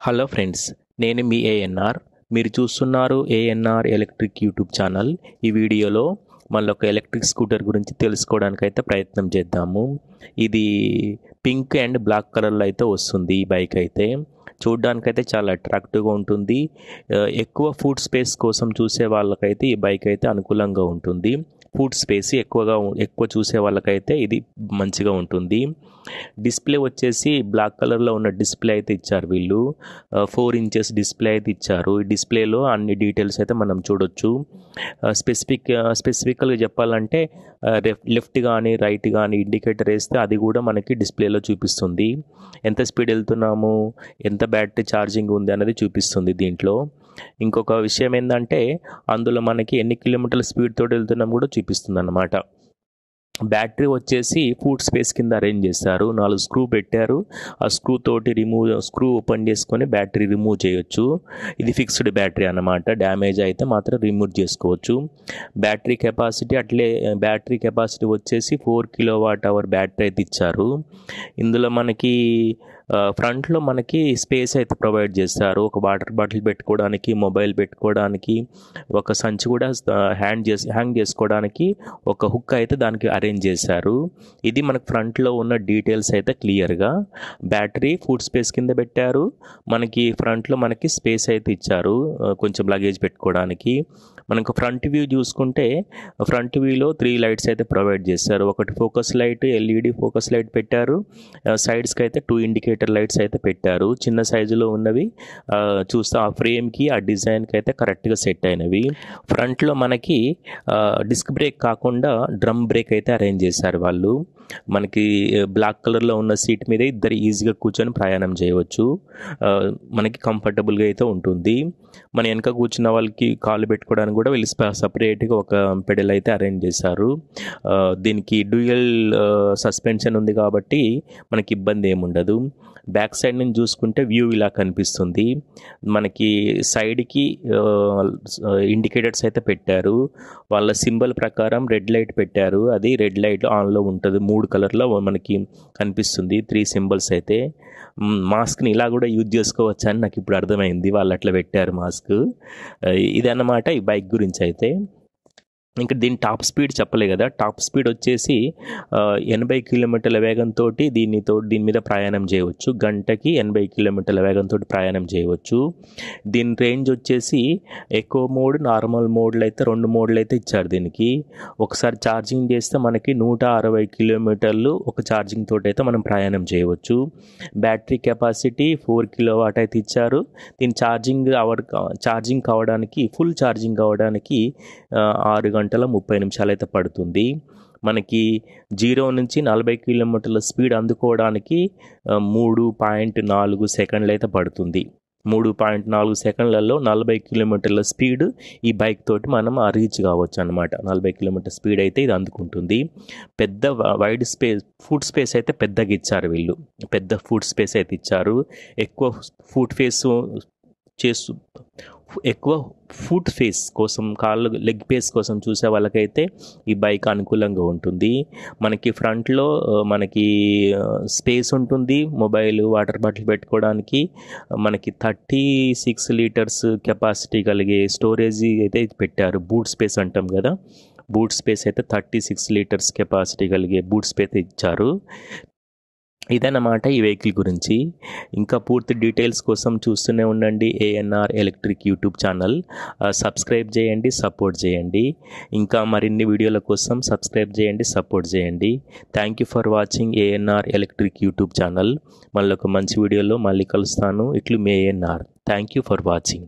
Hello friends, నేను మీ ఏఎన్ఆర్. మీరు చూస్తున్నారు ఏఎన్ఆర్ ఎలక్ట్రిక్ యూట్యూబ్ ఛానల్. ఈ వీడియోలో మళ్ళీ ఒక ఎలక్ట్రిక్ స్కూటర్ గురించి తెలుసుకోవడానికైతే ప్రయత్నం చేద్దాము. ఇది పింక్ అండ్ బ్లాక్ కలర్లో అయితే వస్తుంది. ఈ బైక్ అయితే చూడడానికైతే చాలా అట్రాక్టివ్గా ఉంటుంది. ఎక్కువ ఫుడ్ స్పేస్ కోసం చూసే వాళ్ళకైతే ఈ బైక్ అయితే అనుకూలంగా ఉంటుంది. ఫుడ్ స్పేస్ ఎక్కువ చూసే వాళ్ళకైతే ఇది మంచిగా ఉంటుంది. డిస్ప్లే వచ్చేసి బ్లాక్ కలర్లో ఉన్న డిస్ప్లే అయితే ఇచ్చారు వీళ్ళు. 4 ఇంచెస్ డిస్ప్లే అయితే ఇచ్చారు. ఈ డిస్ప్లేలో అన్ని డీటెయిల్స్ అయితే మనం చూడొచ్చు. స్పెసిఫికల్గా చెప్పాలంటే లెఫ్ట్ కానీ రైట్ కానీ ఇండికేటర్ వేస్తే అది కూడా మనకి డిస్ప్లేలో చూపిస్తుంది. ఎంత స్పీడ్ వెళ్తున్నాము, ఎంత బ్యాటరీ ఛార్జింగ్ ఉంది అనేది చూపిస్తుంది దీంట్లో. ఇంకొక విషయం ఏంటంటే అందులో మనకి ఎన్ని కిలోమీటర్ల స్పీడ్ తోటి వెళ్తున్నాం కూడా చూపిస్తుంది అన్నమాట. బ్యాటరీ వచ్చేసి ఫుడ్ స్పేస్ కింద అరేంజ్ చేస్తారు. 4 స్క్రూ పెట్టారు. ఆ స్క్రూ ఓపెన్ చేసుకొని బ్యాటరీ రిమూవ్ చేయొచ్చు. ఇది ఫిక్స్డ్ బ్యాటరీ అన్నమాట. డ్యామేజ్ అయితే మాత్రం రిమూవ్ చేసుకోవచ్చు. బ్యాటరీ కెపాసిటీ వచ్చేసి 4 kWh బ్యాటరీ అయితే ఇచ్చారు. ఇందులో మనకి ఫ్రంట్లో మనకి స్పేస్ అయితే ప్రొవైడ్ చేస్తారు. ఒక వాటర్ బాటిల్ పెట్టుకోవడానికి, మొబైల్ పెట్టుకోవడానికి, ఒక సంచి కూడా హ్యాంగ్ చేసుకోవడానికి ఒక హుక్ అయితే దానికి అరేంజ్ చేశారు. ఇది మనకు ఫ్రంట్లో ఉన్న డీటెయిల్స్ అయితే క్లియర్గా. బ్యాటరీ ఫుడ్ స్పేస్ కింద పెట్టారు. మనకి ఫ్రంట్లో మనకి స్పేస్ అయితే ఇచ్చారు కొంచెం లగేజ్ పెట్టుకోవడానికి. మనకు ఫ్రంట్ వ్యూ చూసుకుంటే ఫ్రంట్ వ్యూలో 3 లైట్స్ అయితే ప్రొవైడ్ చేశారు. ఒకటి focus light, LED focus light పెట్టారు. సైడ్స్కి అయితే 2 ఇండికేటర్ లైట్స్ అయితే పెట్టారు. చిన్న సైజులో ఉన్నవి. చూస్తే ఆ ఫ్రేమ్కి ఆ డిజైన్కి అయితే కరెక్ట్గా సెట్ అయినవి. ఫ్రంట్లో మనకి డిస్క్ బ్రేక్ కాకుండా డ్రమ్ బ్రేక్ అయితే అరేంజ్ చేశారు వాళ్ళు. మనకి బ్లాక్ కలర్లో ఉన్న సీట్ మీద ఇద్దరు ఈజీగా కూర్చొని ప్రయాణం చేయవచ్చు. మనకి కంఫర్టబుల్గా అయితే ఉంటుంది. మన వెనక కూర్చున్న వాళ్ళకి కాళ్ళు పెట్టుకోవడానికి కూడా వీళ్ళు సపరేట్గా ఒక పెడల్ అయితే అరేంజ్ చేశారు. దీనికి డ్యూయల్ సస్పెన్షన్ ఉంది కాబట్టి మనకి ఇబ్బంది ఏముండదు. బ్యాక్ సైడ్ నుంచి చూసుకుంటే వ్యూ ఇలా కనిపిస్తుంది. మనకి సైడ్కి ఇండికేటర్స్ అయితే పెట్టారు. వాళ్ళ సింబల్ ప్రకారం రెడ్ లైట్ పెట్టారు. అది రెడ్ లైట్ ఆన్లో ఉంటుంది. 3 కలర్లో మనకి కనిపిస్తుంది. 3 సింబల్స్ అయితే. మాస్క్ని ఇలా కూడా యూజ్ చేసుకోవచ్చు అని నాకు ఇప్పుడు అర్థమైంది. వాళ్ళు అట్లా పెట్టారు మాస్క్. ఇదన్నమాట ఈ బైక్ గురించి అయితే. ఇంకా దీని టాప్ స్పీడ్ చెప్పలే కదా. టాప్ స్పీడ్ వచ్చేసి 80 కిలోమీటర్ల వేగంతో దీని మీద ప్రయాణం చేయవచ్చు. గంటకి 80 కిలోమీటర్ల వేగంతో ప్రయాణం చేయవచ్చు. దీని రేంజ్ వచ్చేసి ఎకో మోడ్, నార్మల్ మోడ్లు అయితే 2 మోడ్లు అయితే ఇచ్చారు దీనికి. ఒకసారి ఛార్జింగ్ చేస్తే మనకి 160 కిలోమీటర్లు ఒక ఛార్జింగ్ తోటి అయితే మనం ప్రయాణం చేయవచ్చు. బ్యాటరీ కెపాసిటీ 4 kW అయితే ఇచ్చారు. దీని ఛార్జింగ్ కావడానికి, ఫుల్ ఛార్జింగ్ కావడానికి 6 గంటల 30 నిమిషాలు అయితే పడుతుంది. మనకి 0 నుంచి 40 కిలోమీటర్ల స్పీడ్ అందుకోవడానికి 3.4 సెకండ్లు అయితే పడుతుంది. 3.4 సెకండ్లలో 40 కిలోమీటర్ల స్పీడ్ ఈ బైక్ తోటి మనం రీచ్ కావచ్చు అనమాట. 40 కిలోమీటర్ స్పీడ్ అయితే ఇది అందుకుంటుంది. పెద్ద వైడ్ స్పేస్, ఫుడ్ స్పేస్ అయితే పెద్దగా ఇచ్చారు వీళ్ళు. పెద్ద ఫుడ్ స్పేస్ అయితే ఇచ్చారు. ఎక్కువ ఫుట్ ఫేస్ కోసం, లెగ్ పేస్ కోసం చూసే వాళ్ళకైతే ఈ బైక్ అనుకూలంగా ఉంటుంది. మనకి ఫ్రంట్లో మనకి స్పేస్ ఉంటుంది. మొబైల్, వాటర్ బాటిల్ పెట్టుకోవడానికి. మనకి 36 లీటర్స్ కెపాసిటీ కలిగే స్టోరేజ్ అయితే పెట్టారు. బూట్ స్పేస్ అంటాం కదా. బూట్ స్పేస్ అయితే 36 లీటర్స్ కెపాసిటీ కలిగే బూట్ స్పేస్ ఇచ్చారు. ఇదన్నమాట ఈ వెహికల్ గురించి. ఇంకా పూర్తి డీటెయిల్స్ కోసం చూస్తూనే ఉండండి ANR electric YouTube channel. Subscribe చేయండి, సపోర్ట్ చేయండి. ఇంకా మరిన్ని వీడియోల కోసం సబ్స్క్రైబ్ చేయండి, సపోర్ట్ చేయండి. Thank you for watching ANR electric YouTube channel. మళ్ళీ ఒక మంచి వీడియోలో మళ్ళీ కలుస్తాను. ఇట్లు మీ ANR. Thank you for watching.